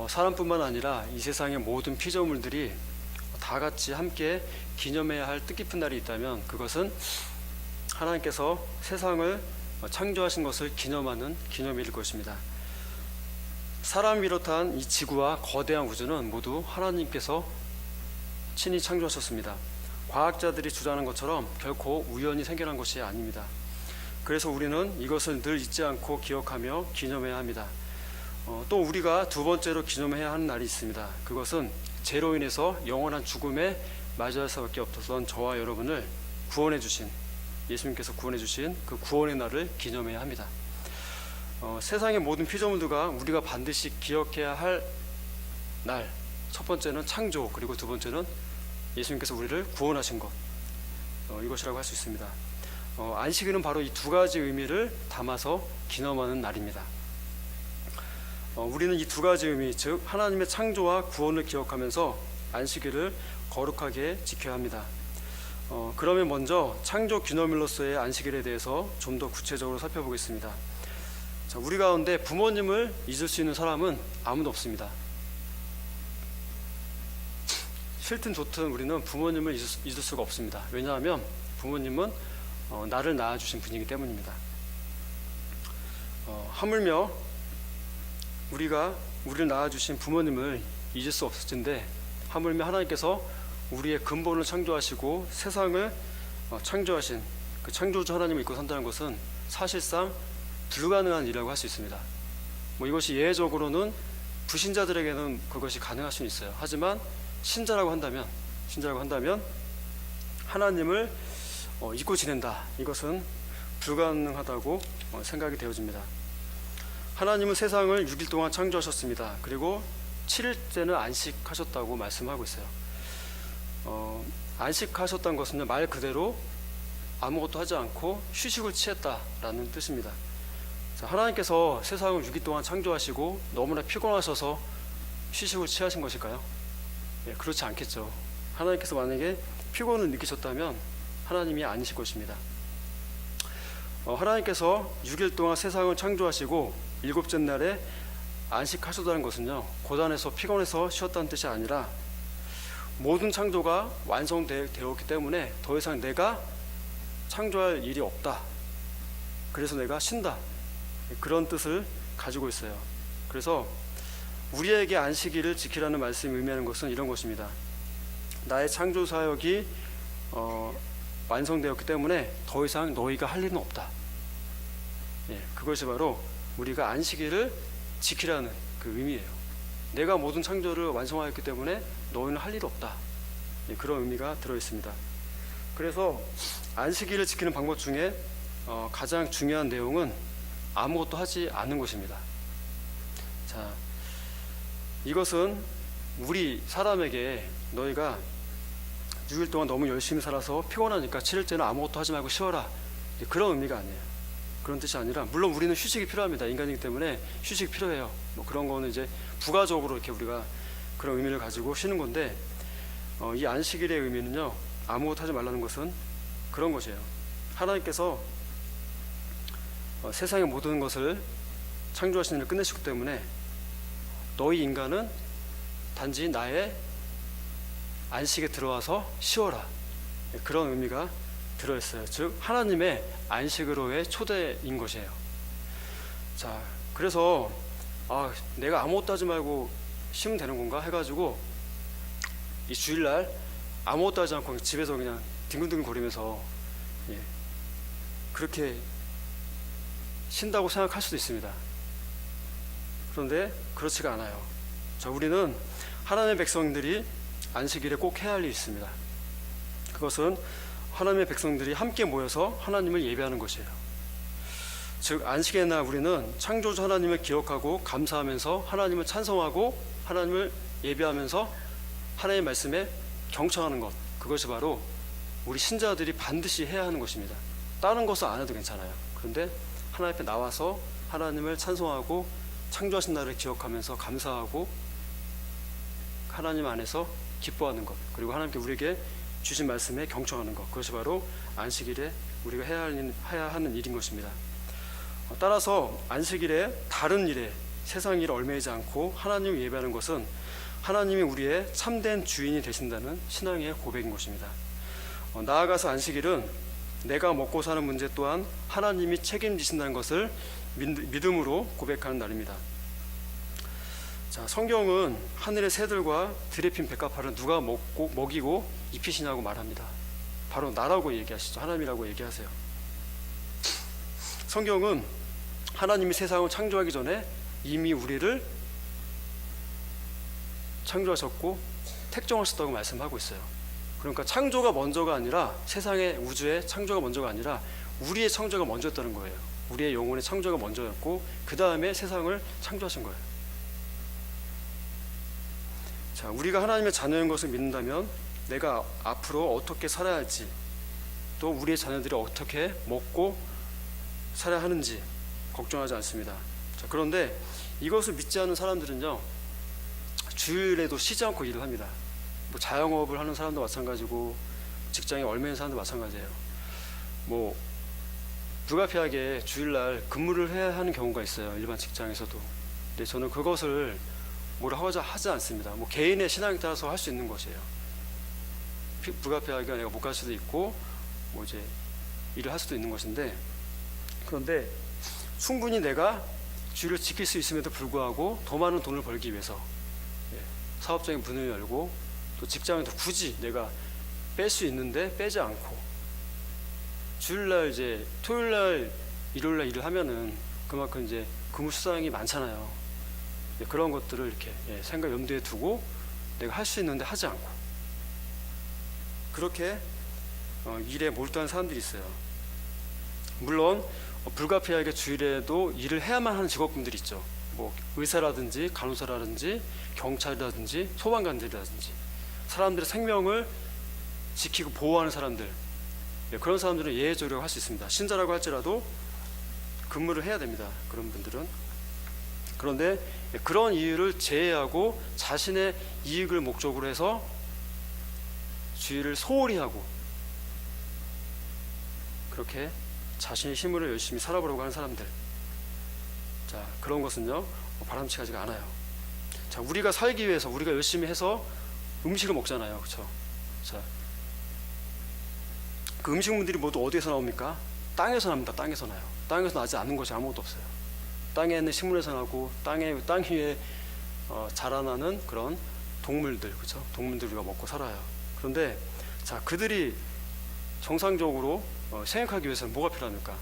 사람뿐만 아니라 이 세상의 모든 피조물들이 다 같이 함께 기념해야 할 뜻깊은 날이 있다면 그것은 하나님께서 세상을 창조하신 것을 기념하는 기념일일 것입니다. 사람을 비롯한 이 지구와 거대한 우주는 모두 하나님께서 친히 창조하셨습니다. 과학자들이 주장하는 것처럼 결코 우연히 생겨난 것이 아닙니다. 그래서 우리는 이것을 늘 잊지 않고 기억하며 기념해야 합니다. 또 우리가 두 번째로 기념해야 하는 날이 있습니다. 그것은 죄로 인해서 영원한 죽음에 맞이할 수밖에 없었던 저와 여러분을 구원해 주신, 예수님께서 구원해 주신 그 구원의 날을 기념해야 합니다. 세상의 모든 피조물들과 우리가 반드시 기억해야 할 날, 첫 번째는 창조, 그리고 두 번째는 예수님께서 우리를 구원하신 것, 이것이라고 할 수 있습니다. 안식일은 바로 이 두 가지 의미를 담아서 기념하는 날입니다. 우리는 이 두 가지 의미, 즉 하나님의 창조와 구원을 기억하면서 안식일을 거룩하게 지켜야 합니다. 그러면 먼저 창조 기념일로서의 안식일에 대해서 좀 더 구체적으로 살펴보겠습니다. 자, 우리 가운데 부모님을 잊을 수 있는 사람은 아무도 없습니다. 싫든 좋든 우리는 부모님을 잊을 수가 없습니다. 왜냐하면 부모님은 나를 낳아주신 분이기 때문입니다. 하물며 우리가 우리를 낳아주신 부모님을 잊을 수 없을 텐데, 하물며 하나님께서 우리의 근본을 창조하시고 세상을 창조하신 그 창조주 하나님을 잊고 산다는 것은 사실상 불가능한 일이라고 할 수 있습니다. 이것이 예외적으로는 불신자들에게는 그것이 가능할 수는 있어요. 하지만 신자라고 한다면 하나님을 잊고 지낸다, 이것은 불가능하다고 생각이 되어집니다. 하나님은 세상을 6일 동안 창조하셨습니다. 그리고 7일째는 안식하셨다고 말씀하고 있어요. 안식하셨다는 것은 말 그대로 아무것도 하지 않고 휴식을 취했다라는 뜻입니다. 자, 하나님께서 세상을 6일 동안 창조하시고 너무나 피곤하셔서 휴식을 취하신 것일까요? 그렇지 않겠죠. 하나님께서 만약에 피곤을 느끼셨다면 하나님이 아니실 것입니다. 하나님께서 6일 동안 세상을 창조하시고 7째 날에 안식하셨다는 것은요, 고단해서 피곤해서 쉬었다는 뜻이 아니라 모든 창조가 완성되었기 때문에 더 이상 내가 창조할 일이 없다, 그래서 내가 쉰다, 그런 뜻을 가지고 있어요. 그래서 우리에게 안식일을 지키라는 말씀이 의미하는 것은 이런 것입니다. 나의 창조 사역이 완성되었기 때문에 더 이상 너희가 할 일은 없다. 그것이 바로 우리가 안식일을 지키라는 그 의미예요. 내가 모든 창조를 완성하였기 때문에 너희는 할 일 없다, 그런 의미가 들어있습니다. 그래서 안식일을 지키는 방법 중에 가장 중요한 내용은 아무것도 하지 않는 것입니다. 자, 이것은 우리 사람에게 너희가 6일 동안 너무 열심히 살아서 피곤하니까 7일째는 아무것도 하지 말고 쉬어라, 그런 의미가 아니에요. 그런 뜻이 아니라, 물론 우리는 휴식이 필요합니다. 인간이기 때문에 휴식이 필요해요. 그런 거는 이제 부가적으로 이렇게 우리가 그런 의미를 가지고 쉬는 건데, 이 안식일의 의미는요, 아무것도 하지 말라는 것은 그런 것이에요. 하나님께서 세상의 모든 것을 창조하신 일을 끝내셨기 때문에 너희 인간은 단지 나의 안식에 들어와서 쉬어라, 그런 의미가 들어있어요. 즉 하나님의 안식으로의 초대인 것이에요. 자, 그래서 내가 아무것도 하지 말고 쉬면 되는 건가 해가지고 이 주일날 아무것도 하지 않고 집에서 그냥 뒹굴뒹굴 거리면서 그렇게 쉰다고 생각할 수도 있습니다. 그런데 그렇지가 않아요. 자, 우리는 하나님의 백성들이 안식일에 꼭 해야 할 일이 있습니다. 그것은 하나님의 백성들이 함께 모여서 하나님을 예배하는 것이에요. 즉 안식의 날 우리는 창조주 하나님을 기억하고 감사하면서 하나님을 찬송하고 하나님을 예배하면서 하나님의 말씀에 경청하는 것, 그것이 바로 우리 신자들이 반드시 해야 하는 것입니다. 다른 것은 안 해도 괜찮아요. 그런데 하나님 앞에 나와서 하나님을 찬송하고 창조하신 날을 기억하면서 감사하고 하나님 안에서 기뻐하는 것, 그리고 하나님께 우리에게 주신 말씀에 경청하는 것, 그것이 바로 안식일에 우리가 해야 하는 일인 것입니다. 따라서 안식일에 다른 일에 세상 일에 얽매이지 않고 하나님을 예배하는 것은 하나님이 우리의 참된 주인이 되신다는 신앙의 고백인 것입니다. 나아가서 안식일은 내가 먹고 사는 문제 또한 하나님이 책임지신다는 것을 믿음으로 고백하는 날입니다. 자, 성경은 하늘의 새들과 들에 핀 백합화를 누가 먹이고 입히시냐고 말합니다. 바로 나라고 얘기하시죠. 하나님이라고 얘기하세요. 성경은 하나님이 세상을 창조하기 전에 이미 우리를 창조하셨고 택정하셨다고 말씀하고 있어요. 그러니까 창조가 먼저가 아니라, 세상의 우주의 창조가 먼저가 아니라 우리의 창조가 먼저였다는 거예요. 우리의 영혼의 창조가 먼저였고 그 다음에 세상을 창조하신 거예요. 자, 우리가 하나님의 자녀인 것을 믿는다면 내가 앞으로 어떻게 살아야 할지, 또 우리의 자녀들이 어떻게 먹고 살아야 하는지 걱정하지 않습니다. 자, 그런데 이것을 믿지 않는 사람들은요, 주일에도 쉬지 않고 일을 합니다. 뭐 자영업을 하는 사람도 마찬가지고 직장에 얽매인 사람도 마찬가지예요. 뭐 불가피하게 주일날 근무를 해야 하는 경우가 있어요. 일반 직장에서도. 근데 저는 그것을 뭐라 하지 않습니다. 뭐 개인의 신앙에 따라서 할 수 있는 것이에요. 불가피하게 내가 못 갈 수도 있고 뭐 이제 일을 할 수도 있는 것인데, 그런데 충분히 내가 주일을 지킬 수 있음에도 불구하고 더 많은 돈을 벌기 위해서 사업적인 문을 열고, 또 직장에도 굳이 내가 뺄 수 있는데 빼지 않고, 주일날 이제 토요일날 일요일날 일을 하면은 그만큼 이제 근무 수당이 많잖아요. 그런 것들을 이렇게 생각 염두에 두고 내가 할 수 있는데 하지 않고, 그렇게 일에 몰두한 사람들이 있어요. 물론 불가피하게 주일에도 일을 해야만 하는 직업군들이 있죠. 뭐 의사라든지 간호사라든지 경찰이라든지 소방관들이라든지 사람들의 생명을 지키고 보호하는 사람들, 그런 사람들은 예외적으로 할 수 있습니다. 신자라고 할지라도 근무를 해야 됩니다. 그런 분들은. 그런데 그런 이유를 제외하고 자신의 이익을 목적으로 해서 주일을 소홀히 하고 그렇게 자신의 힘으로 열심히 살아보려고 하는 사람들, 자, 그런 것은요 바람직하지가 않아요. 자, 우리가 살기 위해서 우리가 열심히 해서 음식을 먹잖아요. 그렇죠? 자, 그 음식물들이 모두 어디에서 나옵니까? 땅에서 납니다. 땅에서 나요. 땅에서 나지 않는 것이 아무것도 없어요. 땅에 있는 식물에서 나고 땅 위에 자라나는 그런 동물들, 그렇죠? 동물들 우리가 먹고 살아요. 그런데 자, 그들이 정상적으로 생각하기 위해서는 뭐가 필요합니까?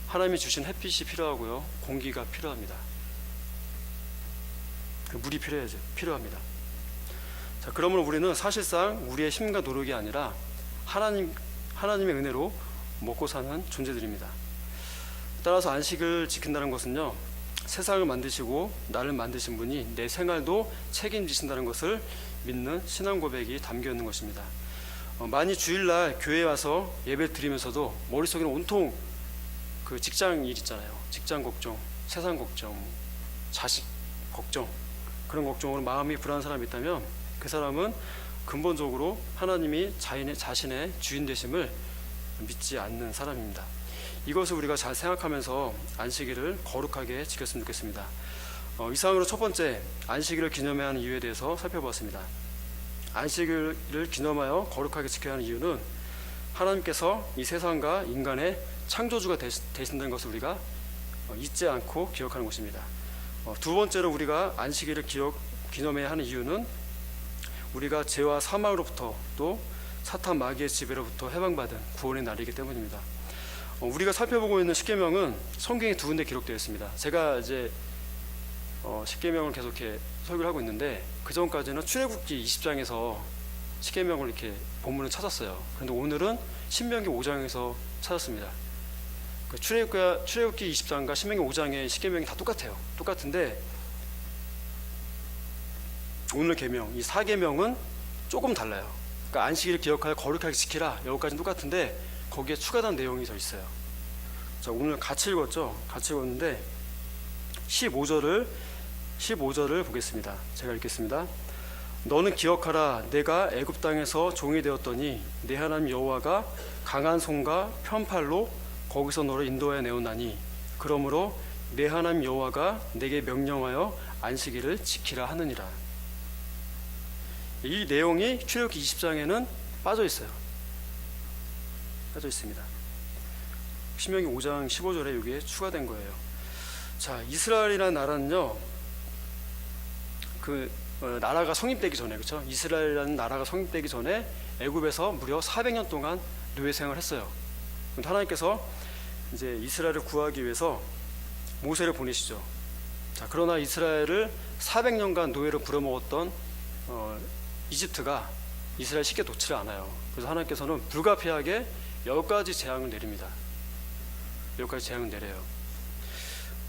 하나님이 주신 햇빛이 필요하고요, 공기가 필요합니다. 물이 필요합니다. 자, 그러므로 우리는 사실상 우리의 힘과 노력이 아니라 하나님의 은혜로 먹고 사는 존재들입니다. 따라서 안식을 지킨다는 것은요, 세상을 만드시고 나를 만드신 분이 내 생활도 책임지신다는 것을 믿는 신앙 고백이 담겨 있는 것입니다. 많이 주일날 교회에 와서 예배 드리면서도 머릿속에는 온통 그 직장 일 있잖아요. 직장 걱정, 세상 걱정, 자식 걱정, 그런 걱정으로 마음이 불안한 사람이 있다면 그 사람은 근본적으로 하나님이 자신의 주인 되심을 믿지 않는 사람입니다. 이것을 우리가 잘 생각하면서 안식일을 거룩하게 지켰으면 좋겠습니다. 이상으로 첫 번째, 안식일을 기념해야 하는 이유에 대해서 살펴보았습니다. 안식일을 기념하여 거룩하게 지켜야 하는 이유는 하나님께서 이 세상과 인간의 창조주가 되신다는 것을 우리가 잊지 않고 기억하는 것입니다. 두 번째로 우리가 안식일을 기념해야 하는 이유는 우리가 죄와 사망으로부터 또 사탄 마귀의 지배로부터 해방받은 구원의 날이기 때문입니다. 우리가 살펴보고 있는 십계명은 성경에 두 군데 기록되어 있습니다. 제가 이제 십계명을 계속 이렇게 설교를 하고 있는데, 그 전까지는 출애굽기 20장에서 십계명을 이렇게 본문을 찾았어요. 그런데 오늘은 신명기 5장에서 찾았습니다. 출애굽기 20장과 신명기 5장의 십계명이 다 똑같아요. 똑같은데 오늘 계명, 이 4계명은 조금 달라요. 그러니까 안식일을 기억하여 거룩하게 지키라, 여기까지는 똑같은데 거기에 추가된 내용이 더 있어요. 자, 오늘 같이 읽었죠? 같이 읽었는데 15절을 보겠습니다. 제가 읽겠습니다. 너는 기억하라, 내가 애굽 땅에서 종이 되었더니 내 하나님 여호와가 강한 손과 편팔로 거기서 너를 인도하여 내었나니, 그러므로 내 하나님 여호와가 내게 명령하여 안식일을 지키라 하느니라. 이 내용이 출애굽기 20장에는 빠져 있어요. 빠져 있습니다. 신명기 5장 15절에 이게 추가된 거예요. 자, 이스라엘이라는 나라는요, 나라가 성립되기 전에, 그렇죠? 이스라엘이라는 나라가 성립되기 전에 애굽에서 무려 400년 동안 노예 생활을 했어요. 하나님께서 이제 이스라엘을 구하기 위해서 모세를 보내시죠. 자, 그러나 이스라엘을 400년간 노예로 부려먹었던 이집트가 이스라엘 쉽게 놓지를 않아요. 그래서 하나님께서는 불가피하게 10가지 재앙을 내립니다. 10가지 재앙을 내려요.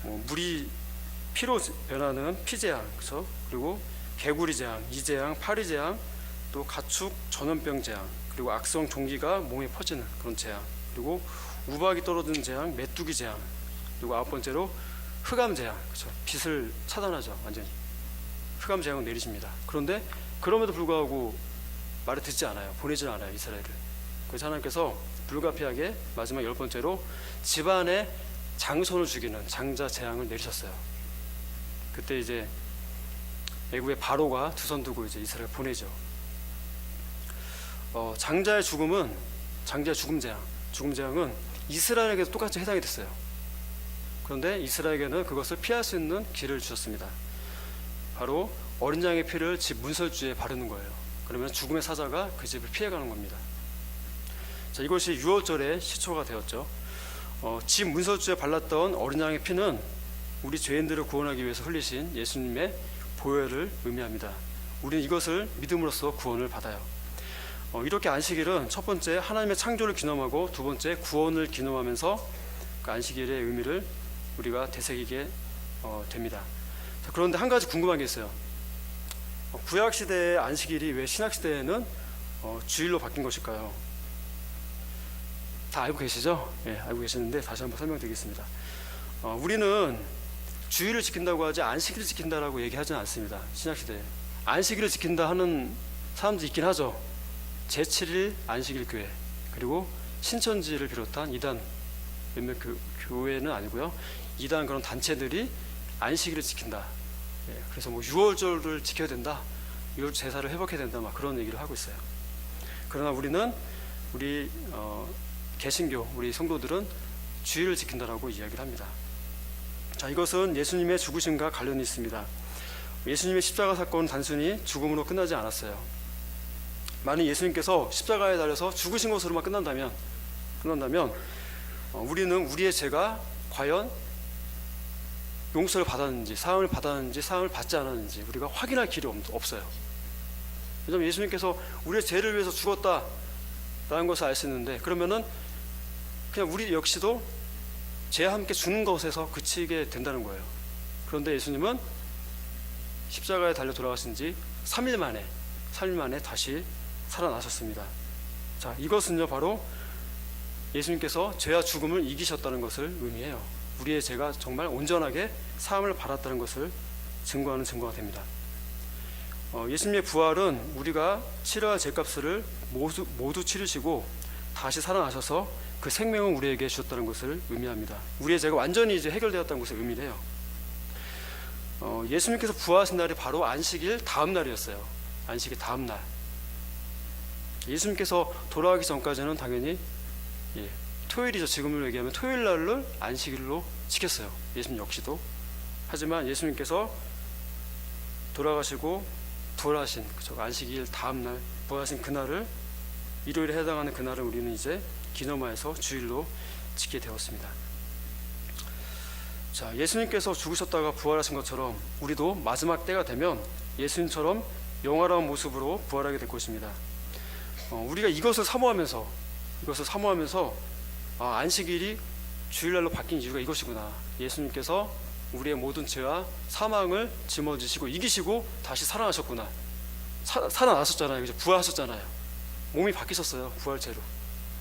물이 피로 변하는 피재앙, 그렇죠? 그리고 개구리 재앙, 이재앙, 파리 재앙, 또 가축 전염병 재앙, 그리고 악성 종기가 몸에 퍼지는 그런 재앙, 그리고 우박이 떨어지는 재앙, 메뚜기 재앙, 그리고 9번째로 흑암 재앙, 그렇죠? 빛을 차단하죠, 완전히. 흑암 재앙을 내리십니다. 그런데 그럼에도 불구하고 말을 듣지 않아요. 보내질 않아요, 이스라엘을. 그래서 하나님께서 불가피하게 마지막 10번째로 집안에 장손을 죽이는 장자 재앙을 내리셨어요. 그때 이제 애굽의 바로가 두 손 두고 이제 이스라엘 보내죠. 장자의 죽음 재앙은 이스라엘에게도 똑같이 해당이 됐어요. 그런데 이스라엘에게는 그것을 피할 수 있는 길을 주셨습니다. 바로 어린 양의 피를 집 문설주에 바르는 거예요. 그러면 죽음의 사자가 그 집을 피해가는 겁니다. 자, 이것이 유월절의 시초가 되었죠. 집 문설주에 발랐던 어린 양의 피는 우리 죄인들을 구원하기 위해서 흘리신 예수님의 보혈을 의미합니다. 우리는 이것을 믿음으로써 구원을 받아요. 이렇게 안식일은 첫 번째 하나님의 창조를 기념하고 두 번째 구원을 기념하면서 그 안식일의 의미를 우리가 되새기게 됩니다. 자, 그런데 한 가지 궁금한 게 있어요. 구약시대의 안식일이 왜 신약시대에는 주일로 바뀐 것일까요? 다 알고 계시죠? 예, 알고 계시는데 다시 한번 설명드리겠습니다. 우리는 주일을 지킨다고 하지 안식일을 지킨다라고 얘기하지는 않습니다. 신약시대에 안식일을 지킨다 하는 사람도 있긴 하죠. 제7일 안식일 교회, 그리고 신천지를 비롯한 이단 몇몇 교회는 아니고요, 이단 그런 단체들이 안식일을 지킨다. 예, 그래서 뭐 6월절을 지켜야 된다, 6월 제사를 회복해야 된다, 막 그런 얘기를 하고 있어요. 그러나 우리 개신교 우리 성도들은 주일을 지킨다라고 이야기를 합니다. 자, 이것은 예수님의 죽으심과 관련이 있습니다. 예수님의 십자가 사건은 단순히 죽음으로 끝나지 않았어요. 만약 예수님께서 십자가에 달려서 죽으신 것으로만 끝난다면 우리는 우리의 죄가 과연 용서를 받았는지, 사함을 받았는지, 사함을 받지 않았는지 우리가 확인할 길이 없어요. 왜냐하면 예수님께서 우리의 죄를 위해서 죽었다라는 것을 알 수 있는데, 그러면은 그냥 우리 역시도 죄와 함께 죽는 것에서 그치게 된다는 거예요. 그런데 예수님은 십자가에 달려 돌아가신 지 3일 만에 다시 살아나셨습니다. 자, 이것은요 바로 예수님께서 죄와 죽음을 이기셨다는 것을 의미해요. 우리의 죄가 정말 온전하게 사함을 받았다는 것을 증거하는 증거가 됩니다. 예수님의 부활은 우리가 치러야 할 죄값을 모두 치르시고 다시 살아나셔서 그 생명을 우리에게 주셨다는 것을 의미합니다. 우리의 죄가 완전히 이제 해결되었다는 것을 의미해요. 예수님께서 부활하신 날이 바로 안식일 다음 날이었어요. 안식일 다음 날. 예수님께서 돌아가기 전까지는 당연히 토요일이죠. 지금으로 얘기하면 토요일 날을 안식일로 지켰어요. 예수님 역시도. 하지만 예수님께서 돌아가시고 부활하신 안식일 다음 날 부활하신 그날을, 일요일에 해당하는 그날을 우리는 이제 기념하여서 주일로 지키게 되었습니다. 자, 예수님께서 죽으셨다가 부활하신 것처럼 우리도 마지막 때가 되면 예수님처럼 영화로운 모습으로 부활하게 될 것입니다. 우리가 이것을 사모하면서 안식일이 주일날로 바뀐 이유가 이것이구나. 예수님께서 우리의 모든 죄와 사망을 짊어지시고 이기시고 다시 살아나셨구나. 살아나셨잖아요. 이제 부활하셨잖아요. 몸이 바뀌셨어요. 부활체로.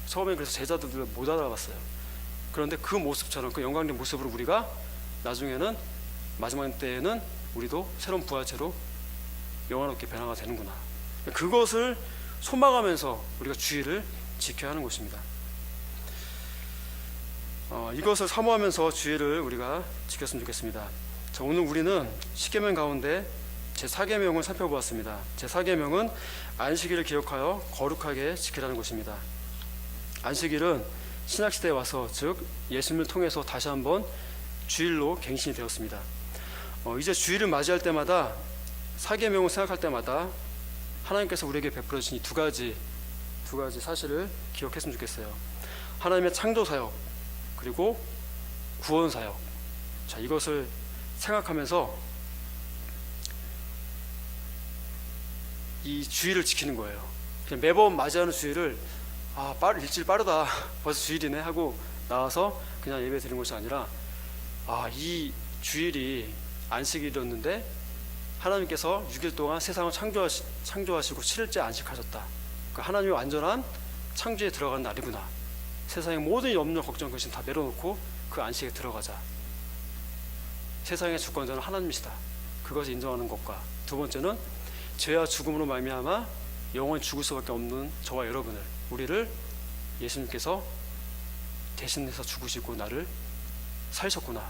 처음엔 그래서 제자들도 못 알아봤어요. 그런데 그 모습처럼, 그 영광된 모습으로 우리가 나중에는 마지막 때에는 우리도 새로운 부활체로 영원롭게 변화가 되는구나. 그것을 소망하면서 우리가 주일을 지켜야 하는 것입니다. 이것을 사모하면서 주일을 우리가 지켰으면 좋겠습니다. 자, 오늘 우리는 10계명 가운데 제4계명을 살펴보았습니다. 제4계명은 안식일을 기억하여 거룩하게 지키라는 것입니다. 안식일은 신약시대에 와서, 즉 예수님을 통해서 다시 한번 주일로 갱신이 되었습니다. 이제 주일을 맞이할 때마다, 4계명을 생각할 때마다 하나님께서 우리에게 베풀어 주신 이 두 가지 사실을 기억했으면 좋겠어요. 하나님의 창조사역, 그리고 구원사역. 자, 이것을 생각하면서 이 주일을 지키는 거예요. 그냥 매번 맞이하는 주일을 일주일 빠르다, 벌써 주일이네 하고 나와서 그냥 예배 드리는 것이 아니라, 이 주일이 안식일이었는데 하나님께서 6일 동안 세상을 창조하시고 7일째 안식하셨다. 그러니까 하나님의 완전한 창조에 들어가는 날이구나. 세상의 모든 염려, 걱정, 근심 다 내려놓고 그 안식에 들어가자. 세상의 주권자는 하나님이시다. 그것을 인정하는 것과, 두 번째는 죄와 죽음으로 말미암아 영원히 죽을 수밖에 없는 저와 여러분을, 우리를 예수님께서 대신해서 죽으시고 나를 살리셨구나.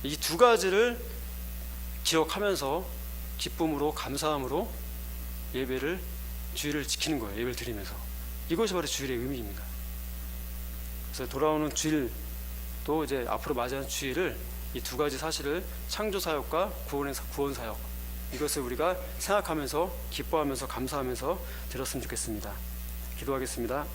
이 두 가지를 기억하면서 기쁨으로, 감사함으로 주일을 지키는 거예요. 예배를 드리면서. 이것이 바로 주일의 의미입니다. 그래서 돌아오는 주일도, 이제 앞으로 맞이하는 주일을, 이 두 가지 사실을, 창조사역과 구원사역, 이것을 우리가 생각하면서 기뻐하면서 감사하면서 드렸으면 좋겠습니다. 기도하겠습니다.